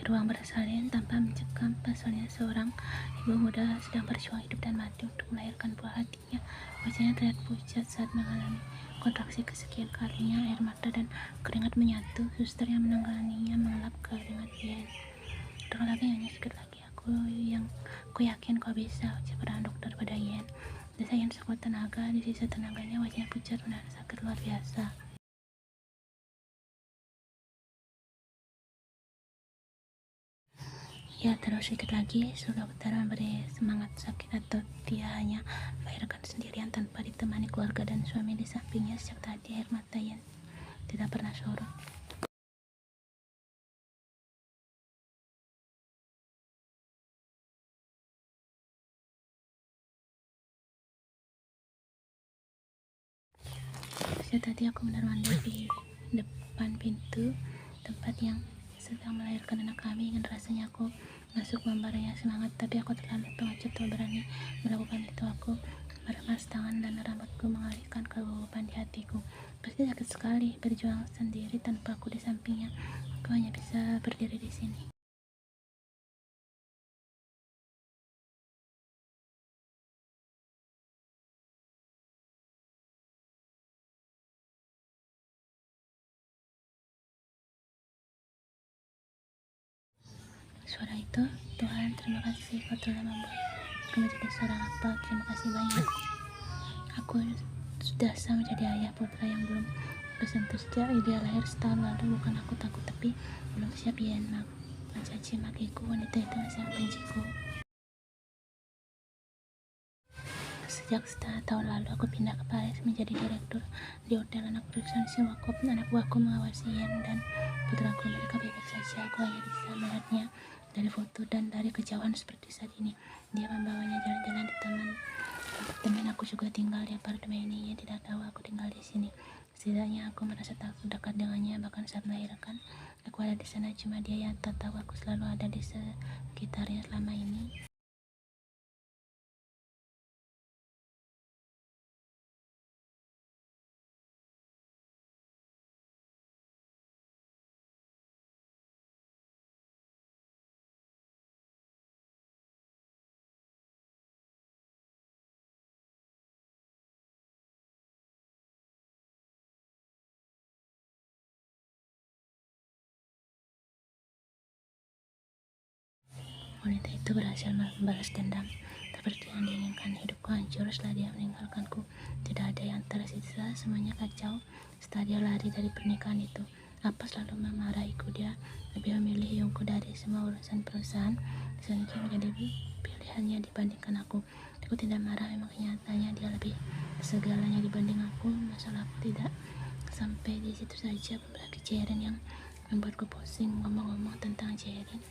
ruang bersalin tanpa mencekam. Pasalnya seorang ibu muda sedang berjuang hidup dan mati untuk melahirkan buah hatinya. Wajahnya terlihat pucat saat mengalami kontraksi kesekian kalinya. Air mata dan keringat menyatu. Suster yang menanganinya mengelap keringat Yen. Udah lagi, hanya sedikit lagi. Aku yakin kau bisa, ucap dokter pada Yen. Desa Yen sekuat tenaga. Di sisa tenaganya wajahnya pucat menahan sakit luar biasa. Ya, terus sedikit lagi, seluruh dokter memberi semangat sakit atau dia hanya melahirkan sendirian tanpa ditemani keluarga dan suami di sampingnya. Sejak tadi air mata Yen tidak pernah surut. Sejak tadi aku benar-benar di depan pintu tempat yang sedang melahirkan anak kami. Ingin rasanya aku masuk memberinya semangat, tapi aku terlalu pengecut tak berani melakukan itu. Aku meremas tangan dan rambutku mengalihkan kegugupan di hatiku. Pasti sakit sekali berjuang sendiri tanpa aku di sampingnya. Aku hanya bisa berdiri di sini. Suara itu, Tuhan, terima kasih kau telah membuatku menjadi seorang apa. Terima kasih banyak. Aku sudah sah menjadi ayah putra yang belum kesentuh sejak dia lahir setahun lalu. Bukan aku takut, tapi belum siap. Yen mencaci makiku. Wanita itu masih membenciku. Sejak setengah tahun lalu aku pindah ke Paris menjadi direktur di hotel anak perusahaan Siwakop. Anak buahku mengawasi Yen dan putraku. Mereka baik-baik saja. Aku hanya bisa melihatnya dari foto dan dari kejauhan seperti saat ini. Dia membawanya jalan-jalan di taman. Teman aku juga tinggal di apartemen ini. Ia tidak tahu aku tinggal di sini. Setidaknya aku merasa takut dekat dengannya. Bahkan saat melahirkan, aku ada di sana. Cuma dia yang tak tahu aku selalu ada di sekitarnya selama ini. Wanita itu berhasil membalas dendam seperti yang diinginkan. Hidupku hancur setelah dia meninggalkanku. Tidak ada yang tersisa, semuanya kacau setelah dia lari dari pernikahan itu. Apa selalu memarahiku. Dia lebih memilih Yongko dari semua urusan perusahaan. Sunki menjadi pilihannya dibandingkan aku. Aku tidak marah, memang kenyataannya dia lebih segalanya dibanding aku. Masalahku tidak sampai di situ saja. Apalagi Jaren yang membuatku pusing. Ngomong-ngomong tentang Jaren,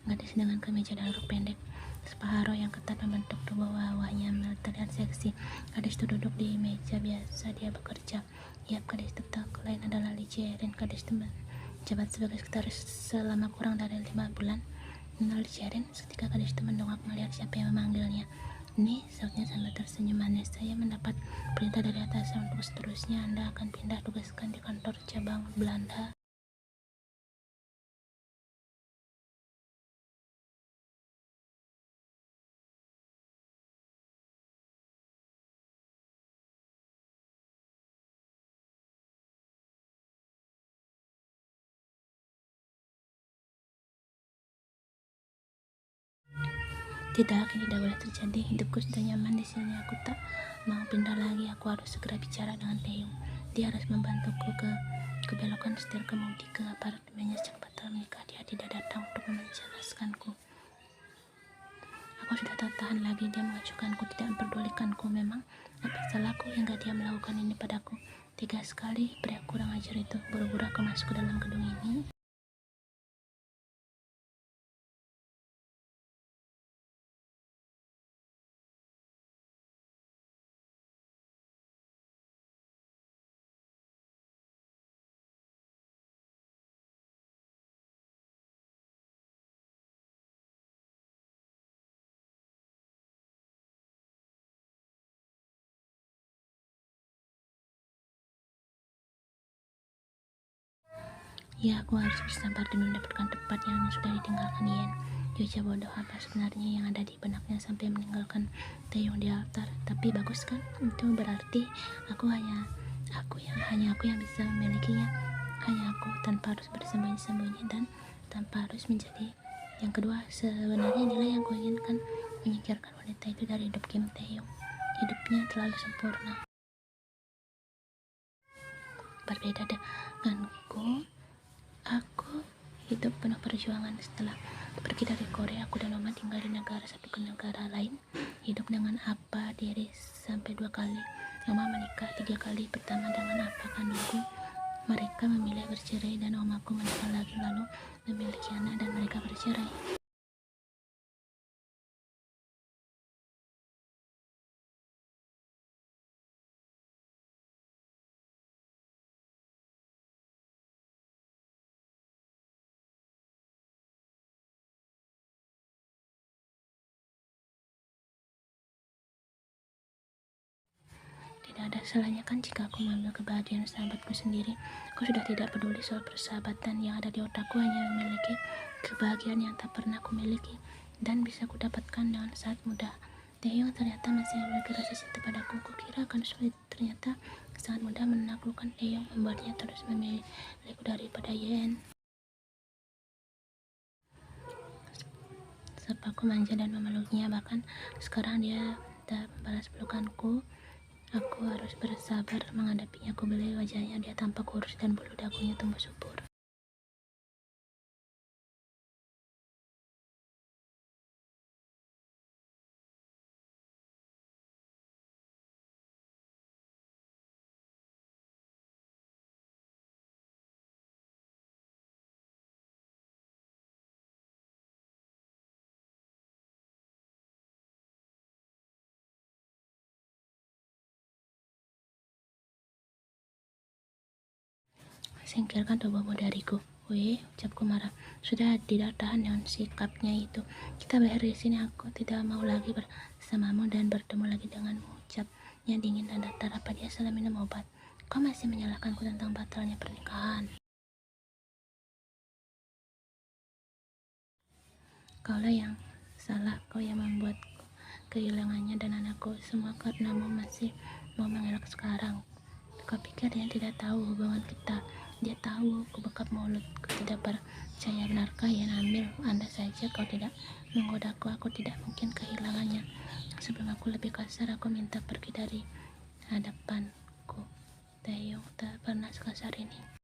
gadis dengan kemeja dan rok pendek separuh yang ketat membentuk tubuh wajahnya terlihat seksi. Gadis itu duduk di meja biasa dia bekerja. Yap, gadis itu tak lain adalah Lee Jaren. Gadis itu menjabat sebagai sekretaris selama kurang dari 5 bulan. Mengenal Lee Jaren, seketika gadis itu mendongak melihat siapa yang memanggilnya. Ini, sautnya sambil tersenyum manis. Saya mendapat perintah dari atasan untuk seterusnya Anda akan pindah tugaskan di kantor cabang Belanda. Tidak, ini tidak boleh terjadi. Hidupku sudah nyaman di sini. Aku tak mau pindah lagi. Aku harus segera bicara dengan Taeyong. Dia harus membantuku ke belokan setir kemudi ke apartemennya. Sejak batal menikah, dia tidak datang untuk menjelaskanku. Aku sudah tak tahan lagi. Dia mengacukanku, tidak memperdulikanku. Memang apa salahku hingga dia melakukan ini padaku? Tega sekali. Pria kurang ajar itu. Buru-buru aku masuk ke dalam gedung ini. Ya, aku harus bersabar demi mendapatkan tempat yang sudah ditinggalkan Yen. Cuaca bodoh apa sebenarnya yang ada di benaknya sampai meninggalkan Taeyong di altar. Tapi bagus kan? Itu berarti hanya aku yang bisa memilikinya. Hanya aku, tanpa harus bersembunyi-sembunyi dan tanpa harus menjadi yang kedua. Sebenarnya inilah yang kuinginkan, menyingkirkan wanita itu dari hidup Kim Taeyong. Hidupnya terlalu sempurna. Berbeda denganku, aku hidup penuh perjuangan. Setelah pergi dari Korea, aku dan Mama tinggal di negara satu ke negara lain. Hidup dengan apa diri sampai 2 kali. Mama menikah 3 kali. Pertama dengan apa kandungku. Mereka memilih bercerai dan omaku menikah lagi lalu memiliki anak dan mereka bercerai. Tidak ada salahnya kan jika aku mengambil kebahagiaan sahabatku sendiri. Aku sudah tidak peduli soal persahabatan. Yang ada di otakku hanya memiliki kebahagiaan yang tak pernah aku miliki dan bisa aku dapatkan dengan saat muda. Taeyong ternyata masih memiliki rasa cinta padaku. Kukira akan sulit, ternyata sangat mudah menaklukkan Taeyong, membuatnya terus memilihku daripada Yen. Sebab aku manja dan memeluknya, bahkan sekarang dia tak membalas pelukanku. Aku harus bersabar menghadapinya. Aku beli wajahnya, dia tampak kurus dan bulu dagunya tumbuh subur. Singkirkan tubuhmu dariku. Weh, ucapku marah. Sudah tidak tahan dengan sikapnya itu. Kita berakhir di sini. Aku tidak mau lagi bersamamu dan bertemu lagi denganmu. Ucapnya dingin dan datar. Apa dia salah minum obat? Kau masih menyalahkanku tentang batalnya pernikahan. Kaulah yang salah. Kau yang membuatku kehilangannya dan anakku. Semua karenamu masih mau mengelak sekarang. Kau pikir dia tidak tahu hubungan kita? Dia tahu. Ku bekap mulut. Ku tidak percaya. Benarkah Yan Amil? Andai saja kau tidak menggodaku, aku tidak mungkin kehilangannya. Sebelum aku lebih kasar, aku minta pergi dari hadapanku. Taeyong tak pernah sekasar ini.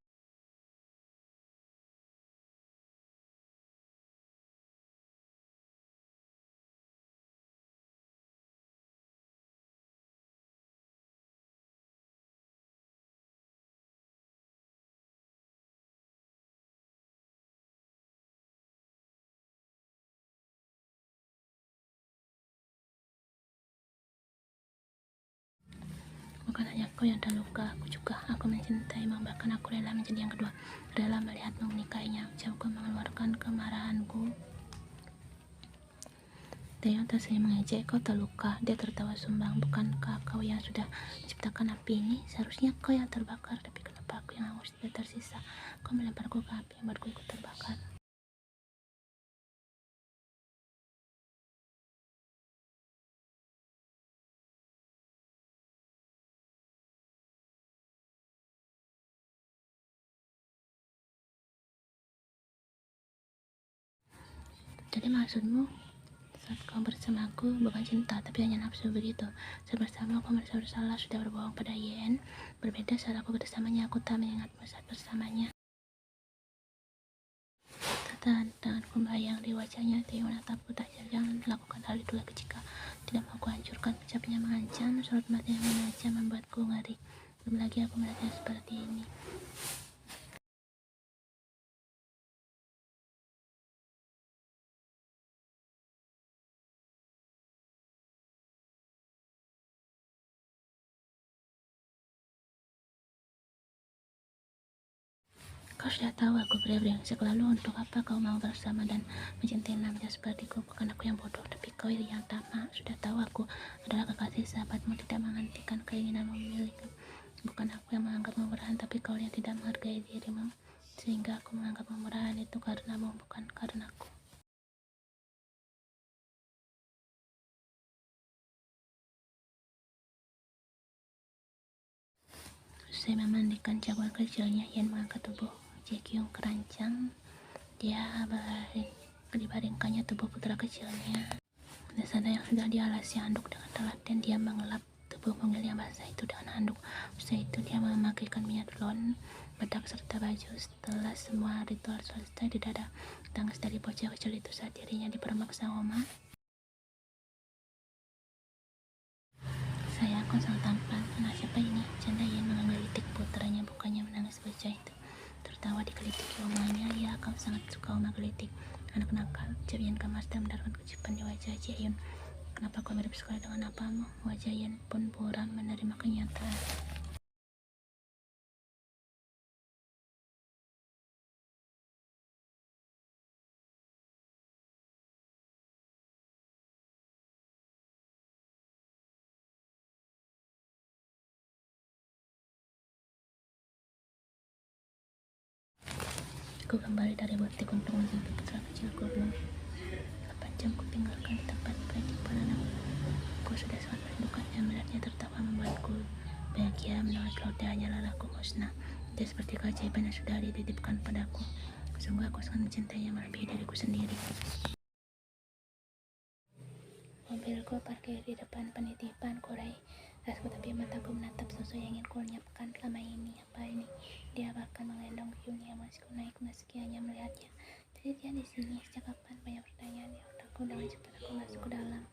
Bukan hanya kau yang terluka, aku juga. Aku mencintaimu, bahkan aku rela menjadi yang kedua. Rela melihatmu menikahinya. Ucapku mengeluarkan kemarahanku. Taeyong tersenyum mengejek. Kau terluka. Dia tertawa sumbang. Bukankah kau yang sudah menciptakan api ini? Seharusnya kau yang terbakar. Tapi kenapa aku yang hangus tidak tersisa? Kau melemparku ke api, membuatku ikut terbakar. Jadi maksudmu saat kau bersamaku bukan cinta, tapi hanya nafsu begitu. Saat bersama aku merasa bersalah, sudah berbohong pada Yen. Berbeda saat aku bersamanya, aku tak mengingatmu saat bersamanya. Tanganku melayang di wajahnya. Taeyong menatapku tajam. Jangan lakukan hal itu lagi jika tidak mau kuhancurkan. Ucapnya mengancam, sorot matanya mengancam, membuatku ngeri. Belum lagi aku melihatnya seperti ini. Kau sudah tahu aku pria brengsek, lalu untuk apa kau mau bersama dan mencintai namanya sepertiku? Bukan aku yang bodoh, tapi kau yang tamak. Sudah tahu aku adalah kekasih sahabatmu, tidak menghentikan keinginanmu memiliki. Bukan aku yang menganggapmu berhan, tapi kau yang tidak menghargai dirimu. sehingga aku menganggap kemurahan itu karenamu, bukan karenaku. Usai memandikan jaguar kecilnya, Yen mengangkat tubuh Jaekyung ke ranjang. Dia dibaringkannya tubuh putra kecilnya. Desana yang sudah dialasi handuk dengan telaten, dia mengelap tubuh mungil yang basah itu dengan handuk. Usai itu dia memakaikan minyak telon, bedak serta baju. Setelah semua ritual selesai, di dada tangis dari bocah kecil itu saat dirinya dipermak sang oma. Saya aku sangat tampan. Nah, siapa ini? Canda Yen menggelitik putranya, bukannya menangis. Bocah itu tertawa digelitiki omanya. Ya, kamu sangat suka oma gelitik. Anak nakal, ucap Yen Kamar dan mendaratkan kecupan di wajah Jaehyun. Kenapa kau mirip sekali dengan apamu? Wajah Yen pun buram menerima kenyataan. Aku kembali dari butik untuk menjemput putra kecilku. Belum 8 jam ku tinggalkan di tempat penitipan anakku. Aku sudah sangat merindukannya. Melihatnya tertawa membuatku bahagia. Menolak lautnya hanyalah aku musnah. Dia seperti keajaiban yang sudah dititipkan padaku. Sungguh aku sangat mencintainya melebihi diriku sendiri. Mobilku parkir di depan penitipan Korai. Aku tapi mataku menatap sosok yang ingin kulenyapkan selama ini. Apa ini? Dia bahkan menggendong Hyun yang masih ku naik meski hanya melihatnya. Jadi dia di sini sejak kapan? Banyak pertanyaan di otakku. Dengan cepat aku masuk ke dalam.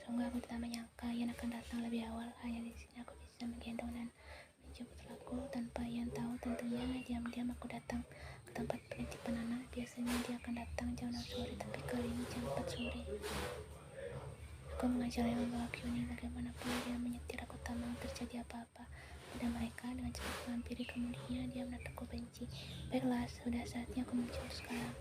Sungguh aku tidak menyangka Ian akan datang lebih awal. Hanya di sini aku bisa menggendong dan menjemput putraku tanpa Ian tahu. Tentunya diam-diam aku datang ke tempat penitipan anak. Biasanya dia akan datang jam 6 sore, tapi kali ini jam 4 sore. Aku mengajarnya membawa Kyuni. Bagaimanapun dia menyetir, aku tak mau terjadi apa-apa pada mereka. Dengan cepat menghampiri kemudian dia menatapku benci. Baiklah, sudah saatnya aku muncul sekarang.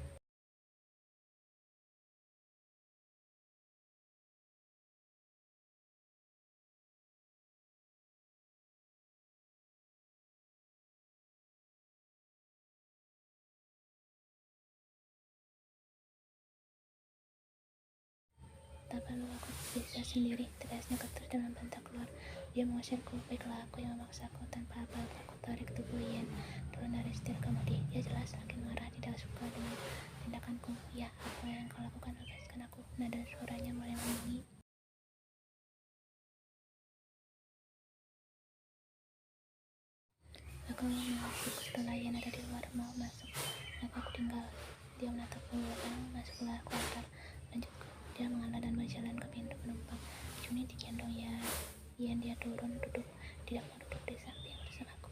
Tak perlu aku bisa sendiri, tegasnya ketus dan membentak keluar. Dia mengusirku. Baiklah, aku yang memaksaku. Tanpa apa-apa aku tarik tubuh Yen turun dari setir kemudi. Dia jelas lagi marah, tidak suka dengan tindakanku. Ya, apa yang kau lakukan? Lepaskan aku. Nada suaranya mulai membunyi. Aku masuk setelah Yen ada di luar mau masuk. Maka aku tinggal. Dia menatapku ulang. Masuklah, aku antar. Lanjutku. Dia mengalah dan berjalan ke pintu penumpang. Juni digendong ya. Yen dia turun duduk. Tidak mau duduk di samping bersamaku.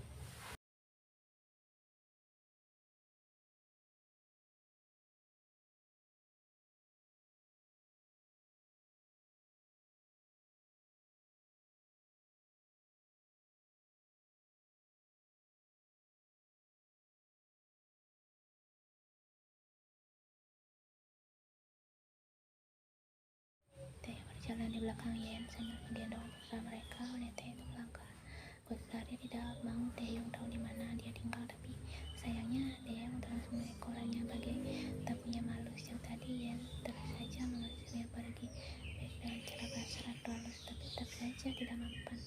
Teh berjalan di belakang Yen sambil menggendong putra mereka. Wanita itu melangkah. Kusari tidak mau Taeyong tahu di mana dia tinggal, tapi sayangnya Taeyong terus menyekolahnya bagai tak punya malu. Sejak tadi Yen terus saja mengusirnya pergi, baik dengan cara kasar atau halus, tapi tetap saja tidak mempan.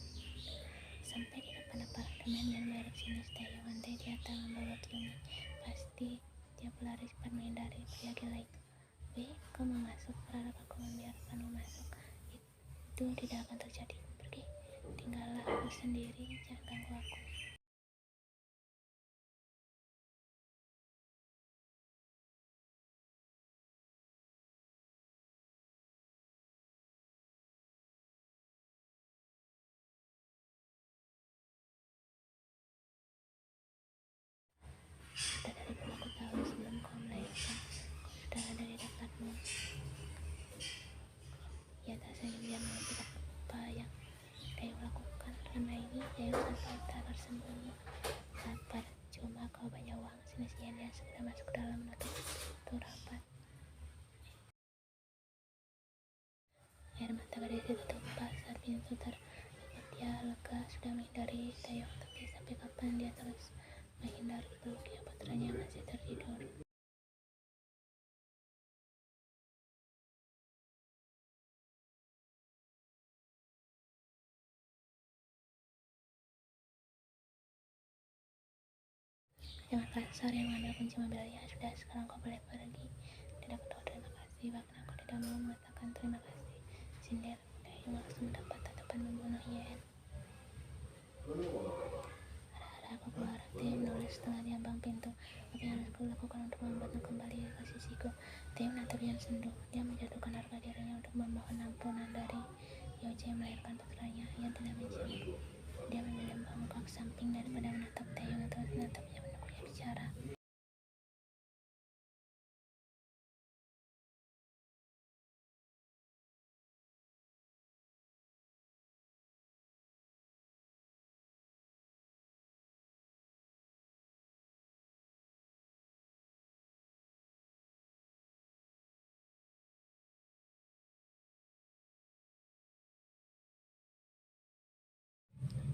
Sampai di depan apartemen Yen melirik sinis Taeyong. Andai dia tak membawa Kyuni, pasti dia berlari cepat menghindari pria gila itu. Weh, kau mau masuk? Berharap aku membiarkanmu masuk? Itu tidak akan terjadi. Pergi, tinggallah aku sendiri, jangan ganggu aku. gadis itu tepat saat pintu tertutup. Dia lega sudah menghindari Taeyong, tapi sampai kapan dia terus menghindari peluknya putranya yang masih tertidur. Dengan kasar yang mengambil kunci mobilnya, sudah sekarang kau boleh pergi. Tidak perlu terima kasih, bahkan aku tidak mau mengatakan terima kasih. Sindir, Taeyong langsung mendapat tatapan membunuh Yen. Ada-ada aku keluar, Taeyong menulis setengah di ambang pintu. Apa yang harus kulakukan untuk membuatmu kembali ke sisiku? Taeyong menatap Yen sendu. Dia menjatuhkan harga dirinya untuk memohon ampunan dari Yoje yang melahirkan putranya. Yen tidak menjawab. Dia memilih membongkak samping daripada menatap Taeyong atau menatapnya menunggunya bicara.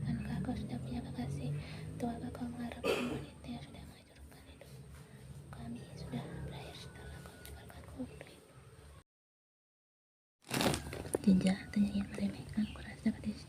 Bukankah kau sudah punya kekasih? Tuakah kau mengharapkan wanita yang sudah menghancurkan hidupmu? Kami sudah berakhir setelah kau meninggalkanku untuk hidup. Jinja, tanya Ian meremehkan. Kurasa gadis